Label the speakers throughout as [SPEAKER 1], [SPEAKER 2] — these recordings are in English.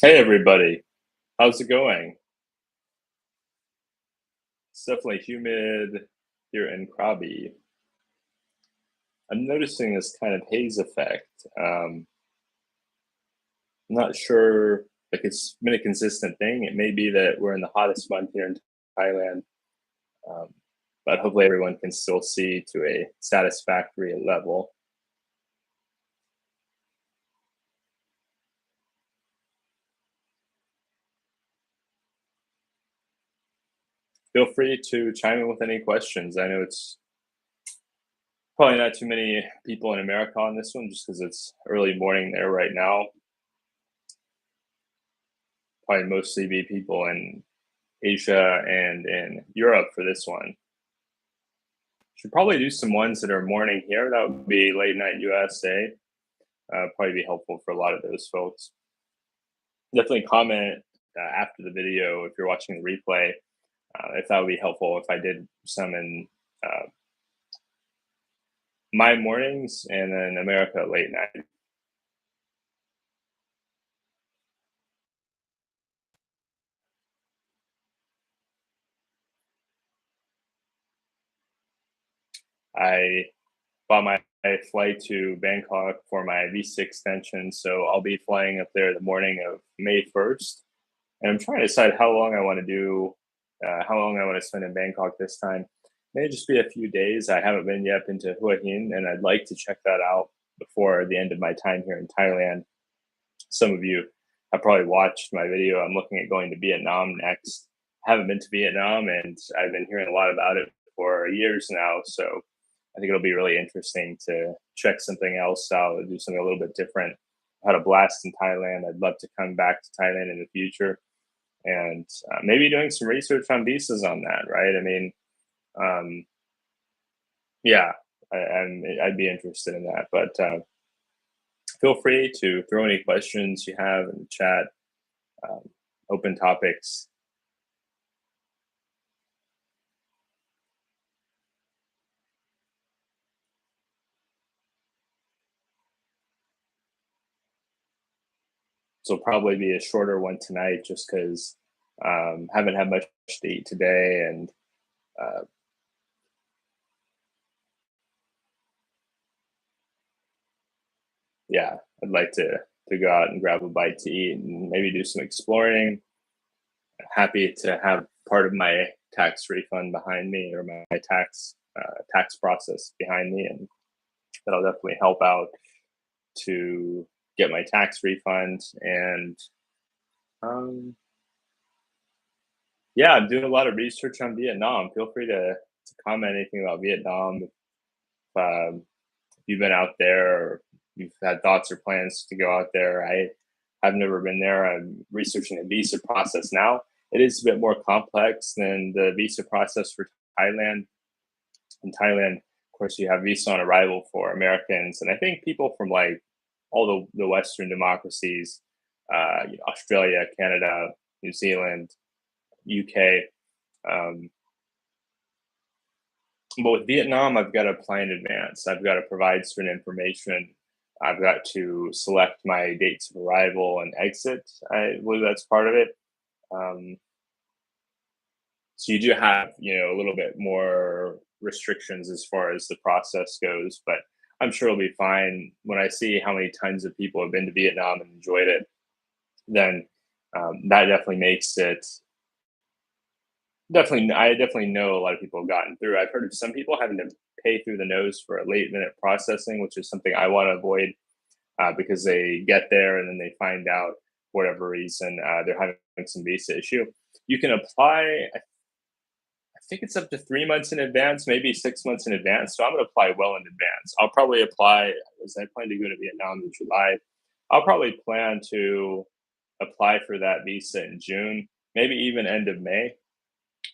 [SPEAKER 1] Hey everybody, how's it going? It's definitely humid here in Krabi. I'm noticing this kind of haze effect. I'm not sure, like it's been a consistent thing. It may be that we're in the hottest month here in Thailand, um, but hopefully everyone can still see to a satisfactory level. Feel free to chime in with any questions. I know it's probably not too many people in America on this one just because it's early morning there right now. Probably mostly be people in Asia and in Europe for this one. Should probably do some ones that are morning here. That would be late night USA. Probably be helpful for a lot of those folks. Definitely comment after the video if you're watching the replay. If that would be helpful if I did some in uh, my mornings and then America late night. I bought my flight to Bangkok for my visa extension, so I'll be flying up there the morning of May 1st. And I'm trying to decide how long I want to do, how long I want to spend in Bangkok this time. May just be a few days. I haven't been yet into Hua Hin, and I'd like to check that out before the end of my time here in Thailand. Some of you have probably watched my video. I'm looking at going to Vietnam next. I haven't been to Vietnam, and I've been hearing a lot about it for years now. So I think it'll be really interesting to check something else out, do something a little bit different. I had a blast in Thailand. I'd love to come back to Thailand in the future and maybe doing some research on visas on that, right? I mean, um, yeah, I'd be interested in that. But feel free to throw any questions you have in the chat, um, open topics. So probably be a shorter one tonight just because haven't had much to eat today. And uh, yeah, I'd like to go out and grab a bite to eat and maybe do some exploring. Happy to have part of my tax refund behind me or my tax process behind me, and that'll definitely help out to get my tax refund. And um, yeah, I'm doing a lot of research on Vietnam. Feel free to comment anything about Vietnam. If you've been out there or you've had thoughts or plans to go out there, I've never been there. I'm researching the visa process now. It is a bit more complex than the visa process for Thailand. In Thailand, of course, you have visa on arrival for Americans, and I think people from like all the Western democracies, Australia, Canada, New Zealand, UK. Um, but with Vietnam, I've got to apply in advance. I've got to provide certain information. I've got to select my dates of arrival and exit. I believe that's part of it. Um, so you do have, a little bit more restrictions as far as the process goes, but I'm sure it'll be fine. When I see how many tons of people have been to Vietnam and enjoyed it, then that definitely makes it definitely. I definitely know a lot of people have gotten through. I've heard of some people having to pay through the nose for a late minute processing, which is something I want to avoid because they get there and then they find out for whatever reason they're having some visa issue. You can apply. I think it's up to 3 months in advance, maybe 6 months in advance. So I'm going to apply well in advance. I'll probably apply as I plan to go to Vietnam in July. I'll probably plan to apply for that visa in June, maybe even end of May,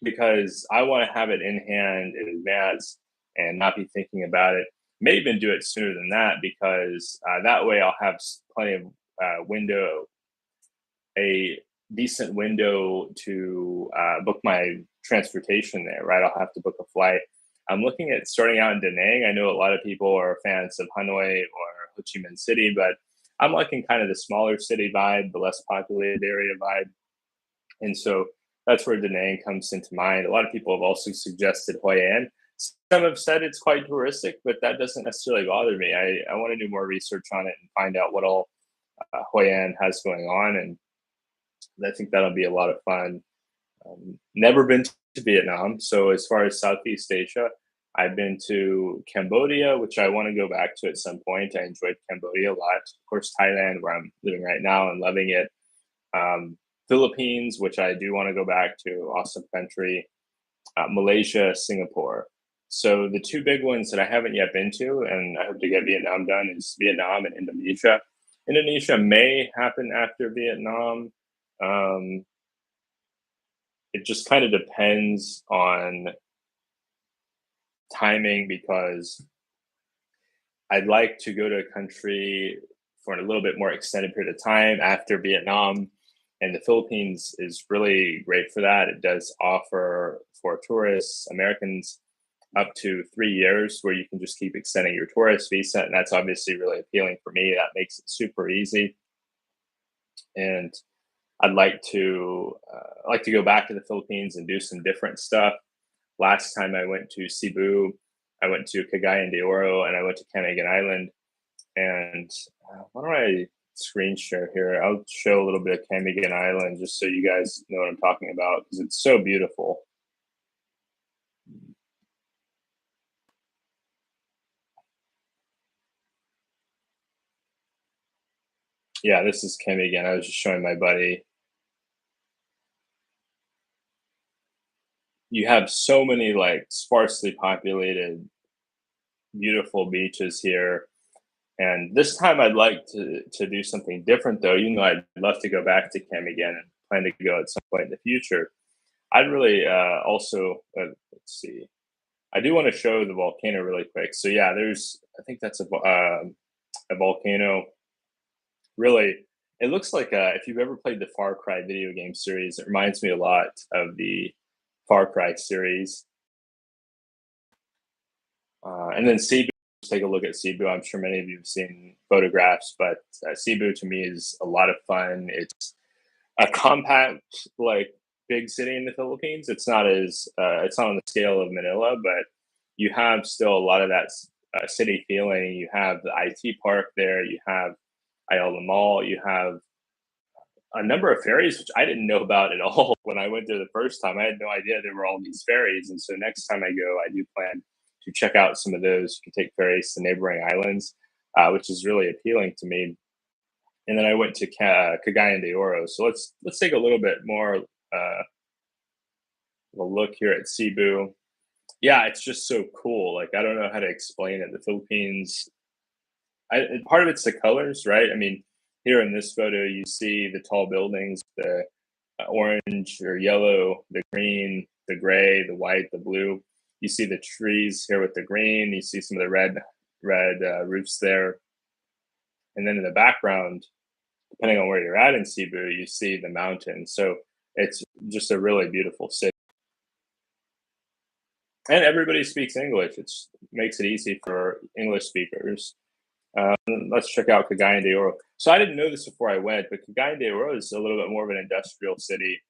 [SPEAKER 1] because I want to have it in hand in advance and not be thinking about it. May even do it sooner than that because that way I'll have plenty of window a decent window to book my transportation there, right? I'll have to book a flight. I'm looking at starting out in Da Nang. I know a lot of people are fans of Hanoi or Ho Chi Minh City, but I'm liking kind of the smaller city vibe, the less populated area vibe. And so that's where Da Nang comes into mind. A lot of people have also suggested Hoi An. Some have said it's quite touristic, but that doesn't necessarily bother me. I want to do more research on it and find out what all Hoi An has going on. And I think that'll be a lot of fun. Never been to Vietnam. So as far as Southeast Asia, I've been to Cambodia, which I want to go back to at some point. I enjoyed Cambodia a lot. Of course, Thailand, where I'm living right now and loving it. Philippines, which I do want to go back to, awesome country. Malaysia, Singapore. So the two big ones that I haven't yet been to, and I hope to get Vietnam done, is Vietnam and Indonesia. Indonesia may happen after Vietnam. Um, it just kind of depends on timing because I'd like to go to a country for a little bit more extended period of time after Vietnam. And the Philippines is really great for that. It does offer for tourists, Americans, up to 3 years where you can just keep extending your tourist visa. And that's obviously really appealing for me. That makes it super easy. And I'd like to go back to the Philippines and do some different stuff. Last time I went to Cebu, I went to Cagayan de Oro, and I went to Camiguin Island. And why don't I screen share here? I'll show a little bit of Camiguin Island just so you guys know what I'm talking about because it's so beautiful. Yeah, this is Camiguin. I was just showing my buddy. You have so many like sparsely populated, beautiful beaches here. And this time I'd like to do something different though. You know, I'd love to go back to Camiguin and plan to go at some point in the future. I'd really also let's see. I do want to show the volcano really quick. So yeah, there's I think that's a volcano. Really, it looks like if you've ever played the Far Cry video game series, it reminds me a lot of the Far Cry series. And then Cebu, take a look at Cebu. I'm sure many of you have seen photographs, but Cebu to me is a lot of fun. It's a compact, like big city in the Philippines. It's not on the scale of Manila, but you have still a lot of that city feeling. You have the IT park there. You have Ayala Mall. You have a number of ferries, which I didn't know about at all when I went there the first time. I had no idea there were all these ferries. And so next time I go, I do plan to check out some of those. You can take ferries to neighboring islands, which is really appealing to me. And then I went to Cagayan de Oro. So let's take a little bit more a look here at Cebu. Yeah, it's just so cool. Like I don't know how to explain it. The Philippines, part of it's the colors, right? I mean, here in this photo, you see the tall buildings, the orange or yellow, the green, the gray, the white, the blue. You see the trees here with the green. You see some of the red roofs there, and then in the background, depending on where you're at in Cebu, you see the mountains. So it's just a really beautiful city, and everybody speaks English. It makes it easy for English speakers. Let's check out Cagayan de Oro. So I didn't know this before I went, but Cagayan de Oro is a little bit more of an industrial city,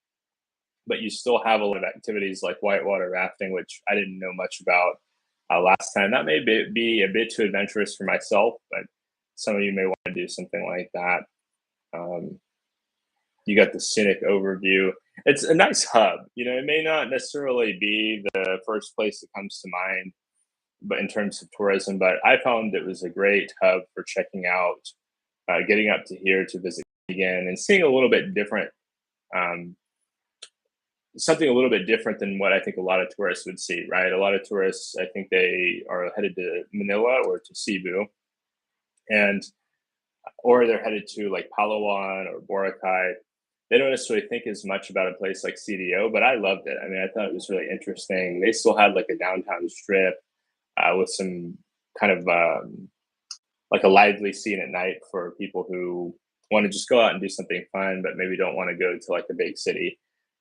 [SPEAKER 1] but you still have a lot of activities like whitewater rafting, which I didn't know much about last time. That may be a bit too adventurous for myself, but some of you may want to do something like that. You got the scenic overview. It's a nice hub. You know, it may not necessarily be the first place that comes to mind, but in terms of tourism, but I found it was a great hub for checking out, getting up to here to visit again and seeing a little bit different, um, something a little bit different than what I think a lot of tourists would see, right? A lot of tourists, I think they are headed to Manila or to Cebu, and or they're headed to like Palawan or Boracay. They don't necessarily think as much about a place like CDO, but I loved it. I mean, I thought it was really interesting. They still had like a downtown strip with some kind of like a lively scene at night for people who want to just go out and do something fun, but maybe don't want to go to like a big city.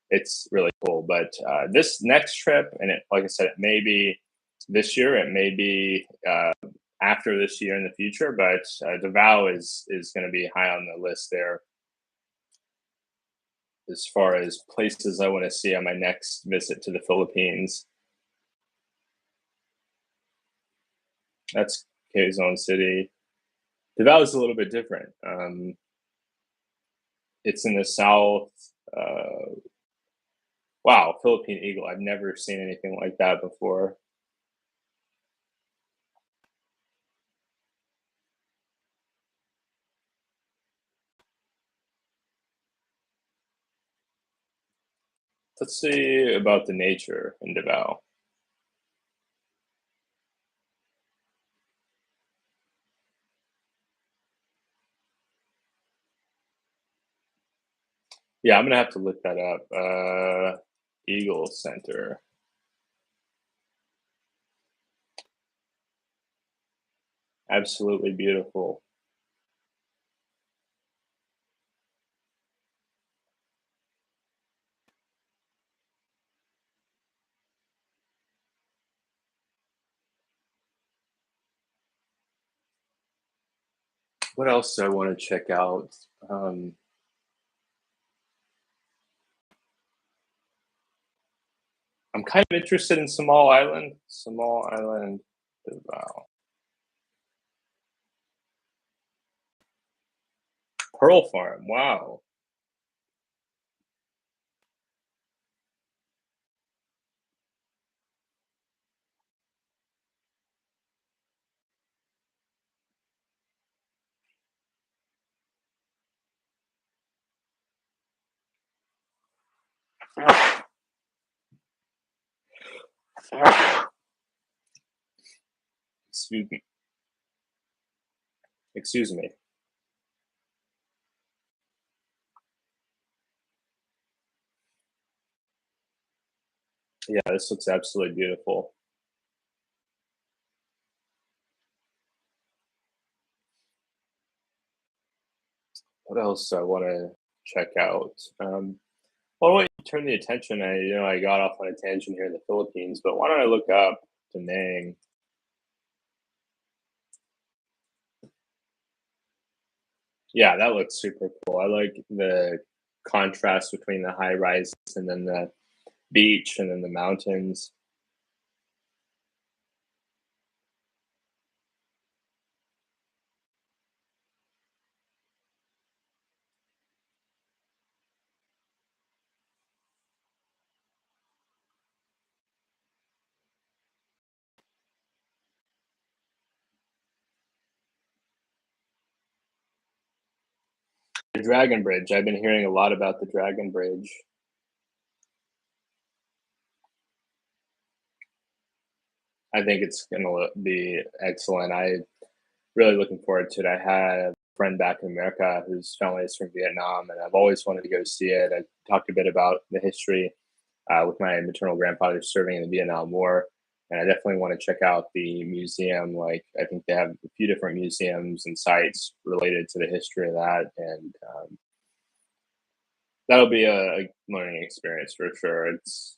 [SPEAKER 1] It's really cool. But this next trip, and like I said, it may be this year, it may be after this year in the future, but Davao is going to be high on the list there as far as places I want to see on my next visit to the Philippines. That's Quezon City. Davao is a little bit different. It's in the south. Uh, wow, Philippine eagle. I've never seen anything like that before. Let's see about the nature in Davao. Yeah, I'm gonna have to look that up. Eagle Center. Absolutely beautiful. What else do I want to check out? Um, I'm kind of interested in Small Island. Small Island, Davao. Pearl Farm. Wow. Excuse me. Excuse me. Yeah, this looks absolutely beautiful. What else do I want to check out? Well, I want to turn the attention. I got off on a tangent here in the Philippines, but why don't I look up the name? Yeah, that looks super cool. I like the contrast between the high rises and then the beach and then the mountains. The Dragon Bridge. I've been hearing a lot about the Dragon Bridge. I think it's going to be excellent. I really looking forward to it. I had a friend back in America whose family is from Vietnam, and I've always wanted to go see it. I talked a bit about the history with my maternal grandfather serving in the Vietnam War, and I definitely want to check out the museum. Like, I think they have a few different museums and sites related to the history of that, and that'll be a learning experience for sure. It's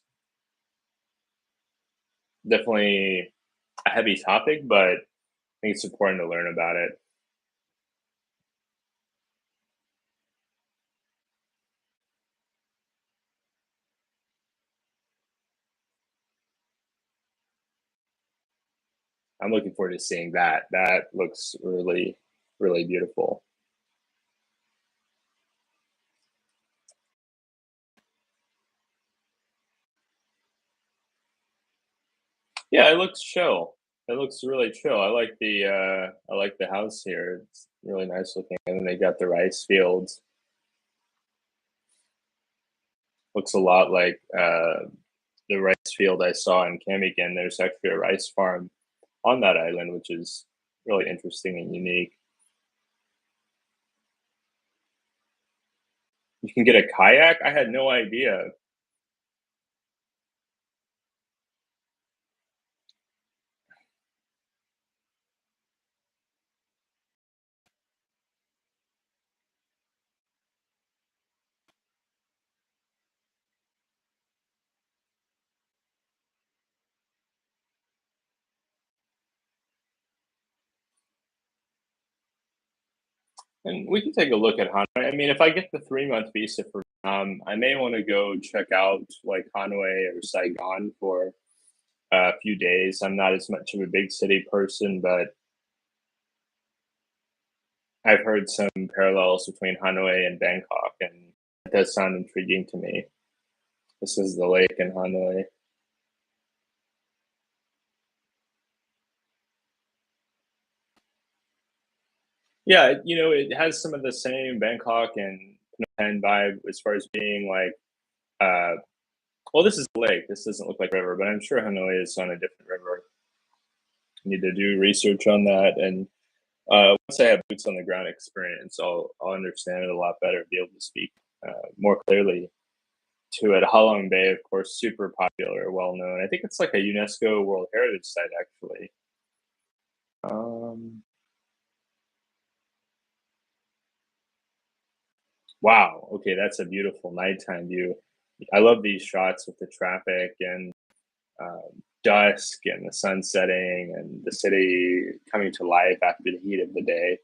[SPEAKER 1] definitely a heavy topic, but I think it's important to learn about it. I'm looking forward to seeing that. That looks really, really beautiful. Yeah, it looks chill. It looks really chill. I like the house here. It's really nice looking. And then they got the rice fields. Looks a lot like the rice field I saw in Camigan. There's actually a rice farm on that island, which is really interesting and unique. You can get a kayak. I had no idea. And we can take a look at Hanoi. I mean, if I get the 3-month visa for I may want to go check out like Hanoi or Saigon for a few days. I'm not as much of a big city person, but I've heard some parallels between Hanoi and Bangkok, and it does sound intriguing to me. This is the lake in Hanoi. Yeah, it has some of the same Bangkok and Phnom Penh vibe as far as being like, uh, well, this is a lake. This doesn't look like a river, but I'm sure Hanoi is on a different river. Need to do research on that, and once I have boots on the ground experience, I'll understand it a lot better, be able to speak more clearly to it. Halong Bay, of course, super popular, well known. I think it's like a UNESCO World Heritage Site, actually. Um, wow. Okay, that's a beautiful nighttime view. I love these shots with the traffic and dusk and the sun setting and the city coming to life after the heat of the day.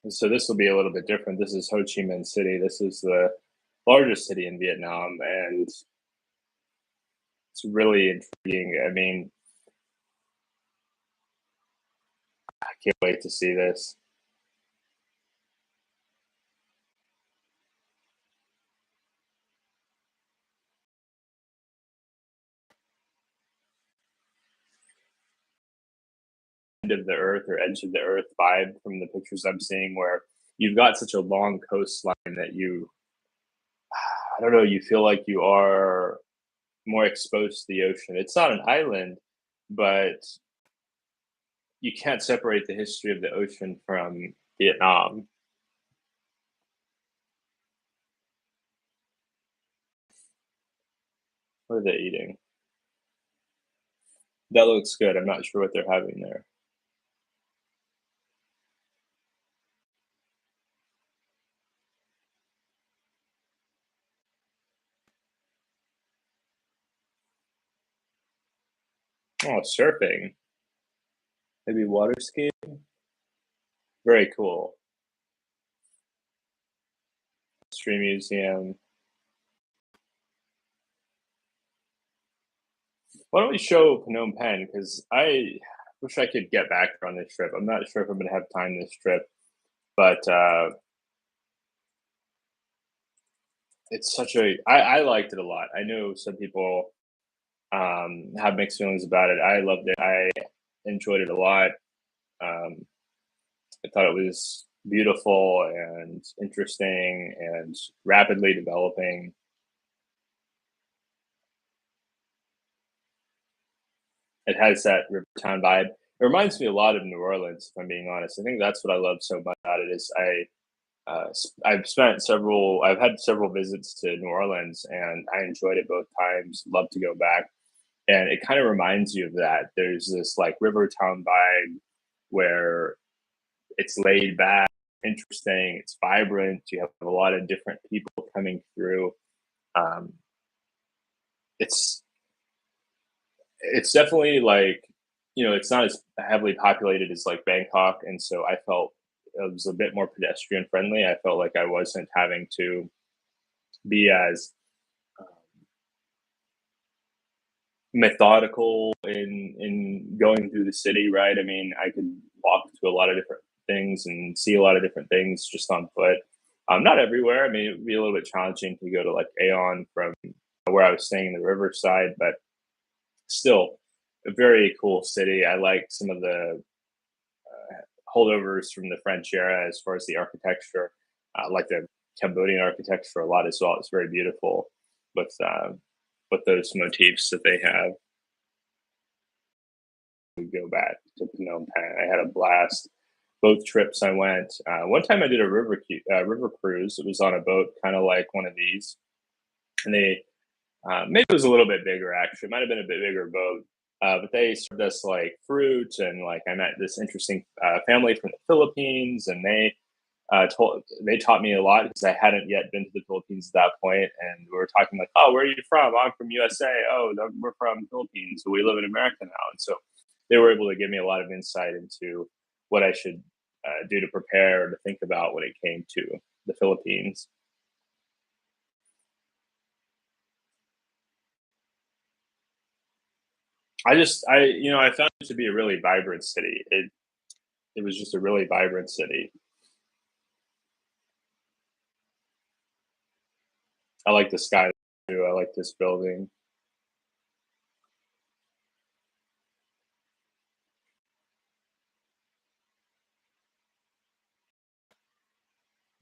[SPEAKER 1] So this will be a little bit different. This is Ho Chi Minh City. This is the largest city in Vietnam, and it's really intriguing. I mean, I can't wait to see this. End of the earth or edge of the earth vibe from the pictures I'm seeing, where you've got such a long coastline that I don't know, you feel like you are more exposed to the ocean. It's not an island, but you can't separate the history of the ocean from Vietnam. What are they eating? That looks good. I'm not sure what they're having there. Oh, surfing. Maybe water skiing. Very cool. History museum. Why don't we show Phnom Penh? Because I wish I could get back on this trip. I'm not sure if I'm going to have time this trip, but it's such a. I liked it a lot. I know some people have mixed feelings about it. I loved it. I enjoyed it a lot. Um, I thought it was beautiful and interesting and rapidly developing. It has that Rivertown vibe. It reminds me a lot of New Orleans, if I'm being honest. I think that's what I love so much about it is I've had several visits to New Orleans, and I enjoyed it both times. Love to go back, and it kind of reminds you of that. There's this like Rivertown vibe where it's laid back, interesting, it's vibrant. You have a lot of different people coming through. Um, it's it's definitely like it's not as heavily populated as like Bangkok, and so I felt it was a bit more pedestrian friendly. I felt like I wasn't having to be as methodical in going through the city, right? I mean, I could walk to a lot of different things and see a lot of different things just on foot. Not everywhere. I mean, it would be a little bit challenging to go to like Aeon from where I was staying in the riverside, but still a very cool city. I like some of the holdovers from the French era as far as the architecture, like the Cambodian architecture a lot as well. It's very beautiful with those motifs that they have. We go back to Phnom Penh. I had a blast. both trips I went. One time I did a river cruise. It was on a boat, kind of like one of these, and they maybe it was a little bit bigger actually. It might have been a bit bigger boat, but they served us like fruit and like I met this interesting family from the Philippines, and they taught me a lot because I hadn't yet been to the Philippines at that point, and we were talking like, "Oh, where are you from? I'm from USA. Oh, we're from Philippines, but we live in America now." And so they were able to give me a lot of insight into what I should do to prepare to think about when it came to the Philippines. I found it to be a really vibrant city. It was just a really vibrant city. I like the sky too. I like this building.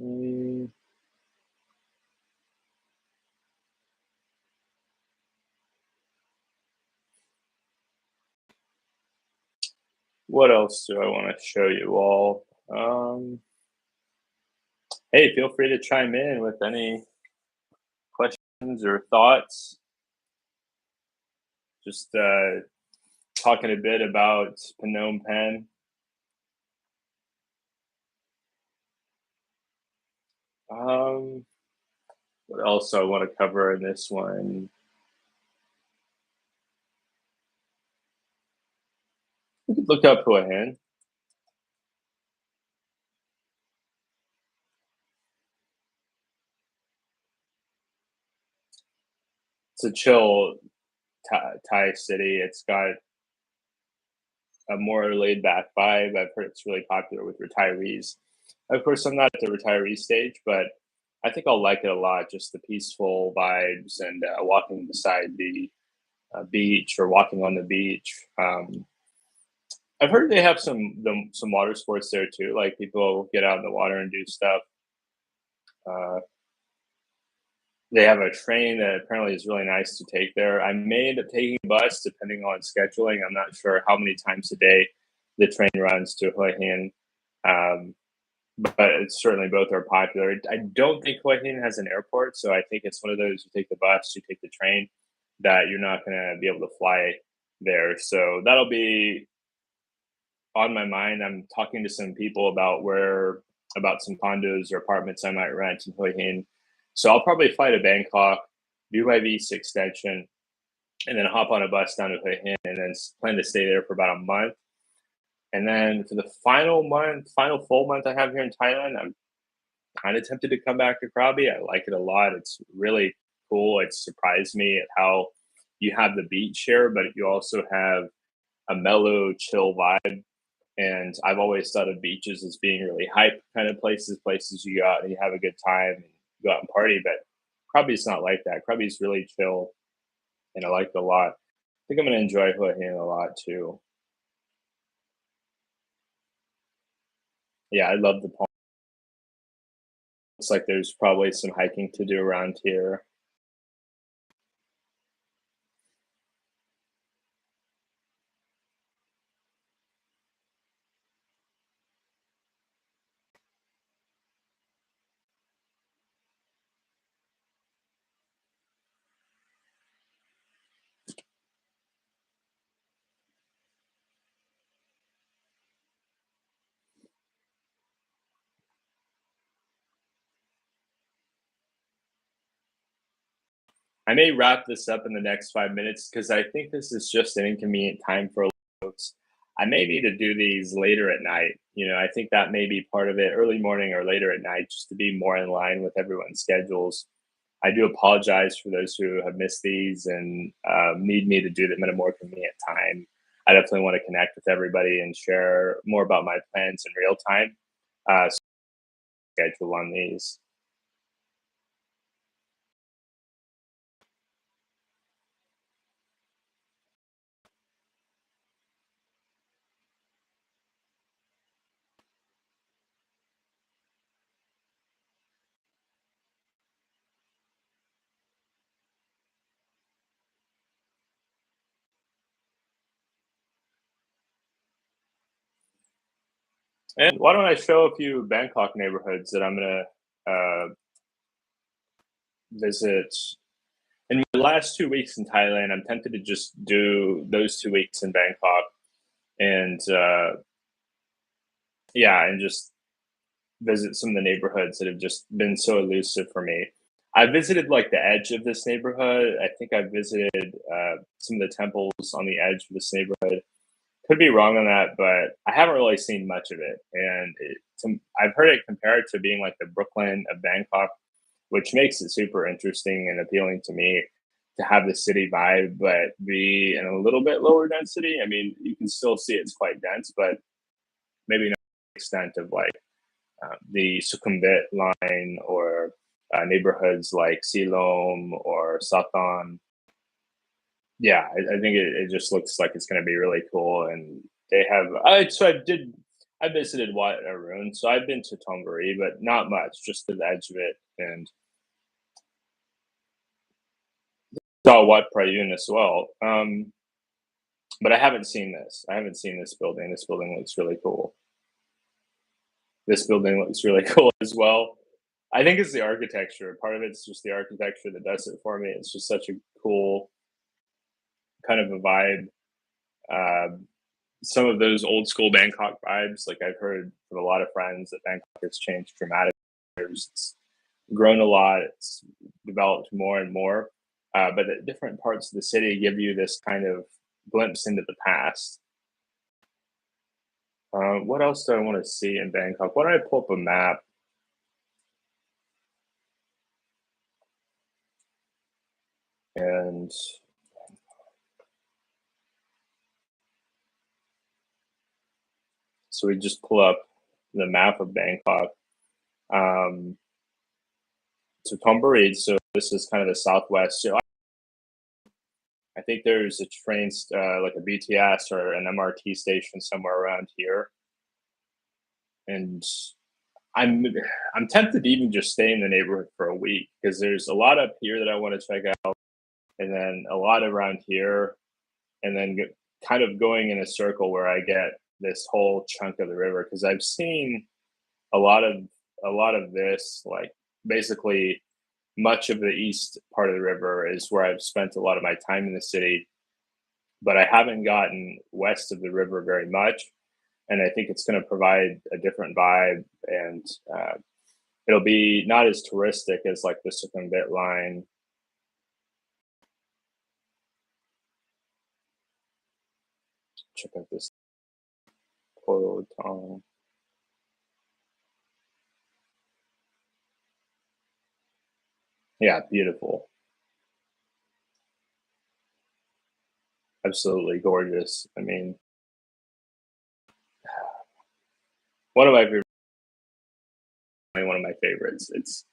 [SPEAKER 1] Mm, what else do I want to show you all? Hey, feel free to chime in with any questions or thoughts. Just talking a bit about Phnom Penh. Um, what else I want to cover in this one? We could look up Hua Hin. It's a chill Thai city. It's got a more laid back vibe. I've heard it's really popular with retirees. Of course, I'm not at the retiree stage, but I think I'll like it a lot. Just the peaceful vibes and walking beside the beach or walking on the beach. I've heard they have some water sports there too. Like people get out in the water and do stuff. Uh, they have a train that apparently is really nice to take there. I may end up taking a bus depending on scheduling. I'm not sure how many times a day the train runs to Hua Hin. Um, but it's certainly both are popular. I don't think Hua Hin has an airport, so I think it's one of those you take the bus, you take the train, that you're not going to be able to fly there. So that'll be on my mind. I'm talking to some people about some condos or apartments I might rent in Hua Hin. So I'll probably fly to Bangkok, do my visa extension, and then hop on a bus down to Hua Hin, and then plan to stay there for about a month. And then for the final full month I have here in Thailand, I'm kind of tempted to come back to Krabi. I like it a lot. It's really cool. It surprised me at how you have the beach here, but you also have a mellow, chill vibe. And I've always thought of beaches as being really hype kind of places you go out and you have a good time and go out and party. But Krabi's not like that. Krabi's really chill, and I like it a lot. I think I'm gonna enjoy Hua Hin a lot too. Yeah, I love the palm. Looks like there's probably some hiking to do around here. I may wrap this up in the next 5 minutes because I think this is just an inconvenient time for a lot of folks. I may need to do these later at night. I think that may be part of it, early morning or later at night, just to be more in line with everyone's schedules. I do apologize for those who have missed these and need me to do them at a more convenient time. I definitely want to connect with everybody and share more about my plans in real time. So schedule on these. And why don't I show a few Bangkok neighborhoods that I'm gonna visit in my last 2 weeks in Thailand? I'm tempted to just do those 2 weeks in Bangkok and yeah, and just visit some of the neighborhoods that have just been so elusive for me. I visited like the edge of this neighborhood. I think I visited some of the temples on the edge of this neighborhood. Could be wrong on that, but I haven't really seen much of it. And I've heard it compared to being like the Brooklyn of Bangkok, which makes it super interesting and appealing to me to have the city vibe, but be in a little bit lower density. I mean, you can still see it's quite dense, but maybe not to the extent of like the Sukhumvit line or neighborhoods like Silom or Satan. Yeah, I think it just looks like it's going to be really cool. And they have, I visited Wat Arun, so I've been to Tongari, but not much, just to the edge of it. And saw Wat Prayun as well. But I haven't seen this. I haven't seen this building. This building looks really cool. This building looks really cool as well. I think it's the architecture. Part of it's just the architecture that does it for me. It's just such a cool kind of a vibe. Um, some of those old school Bangkok vibes, like I've heard from a lot of friends that Bangkok has changed dramatically. It's grown a lot. It's developed more and more. But the different parts of the city give you this kind of glimpse into the past. What else do I want to see in Bangkok? Why don't I pull up a map and so we just pull up the map of Bangkok. Um, so Thonburi, so this is kind of the southwest. So I think there's a like a BTS or an MRT station somewhere around here, and I'm I'm tempted to even just stay in the neighborhood for a week because there's a lot up here that I want to check out, and then a lot around here, and then kind of going in a circle where I get this whole chunk of the river because I've seen a lot of this like basically much of the east part of the river is where I've spent a lot of my time in the city, but I haven't gotten west of the river very much. And I think it's going to provide a different vibe, and it'll be not as touristic as like the Sukhumvit line. Check out this Polo Tong. Yeah, beautiful. Absolutely gorgeous. I mean, one of my one of my favorites. It's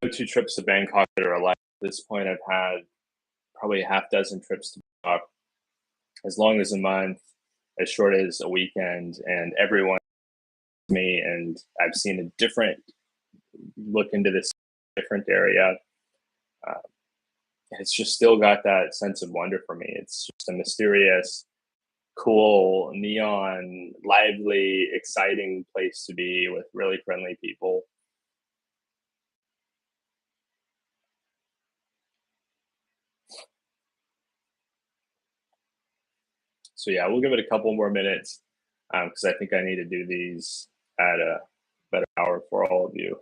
[SPEAKER 1] the two trips to Bangkok that are alive. At this point, I've had probably a half dozen trips to Bangkok, as long as a month, as short as a weekend, and everyone me and I've seen a different look into this different area. Uh, it's just still got that sense of wonder for me. It's just a mysterious, cool, neon, lively, exciting place to be with really friendly people. So yeah, we'll give it a couple more minutes because I think I need to do these at a better hour for all of you.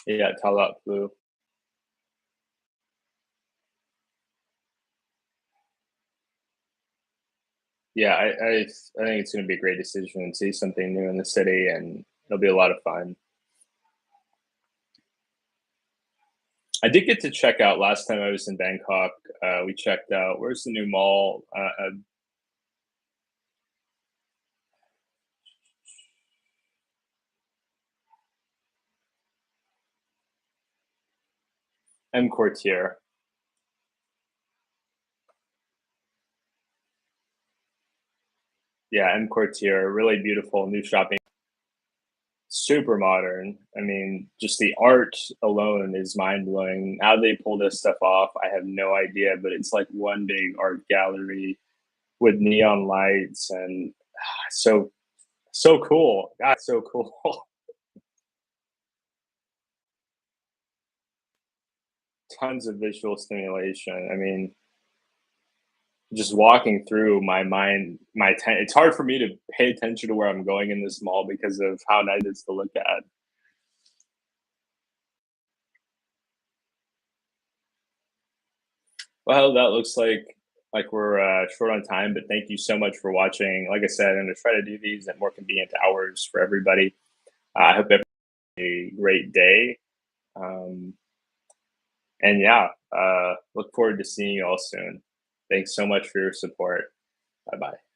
[SPEAKER 1] Yeah, Talat Flu. Yeah, I think it's going to be a great decision and see something new in the city, and it'll be a lot of fun. I did get to check out last time I was in Bangkok. We checked out where's the new mall? M Quartier. Yeah, M Quartier, really beautiful new shopping, super modern. I mean, just the art alone is mind blowing. How they pull this stuff off, I have no idea, but it's like one big art gallery with neon lights and so cool. God, so cool. Tons of visual stimulation. I mean, just walking through my mind, it's hard for me to pay attention to where I'm going in this mall because of how nice it is to look at. Well, that looks like we're short on time, but thank you so much for watching. Like I said, I'm going to try to do these at more convenient hours for everybody. I hope everyone has a great day. Um, and yeah, look forward to seeing you all soon. Thanks so much for your support. Bye bye.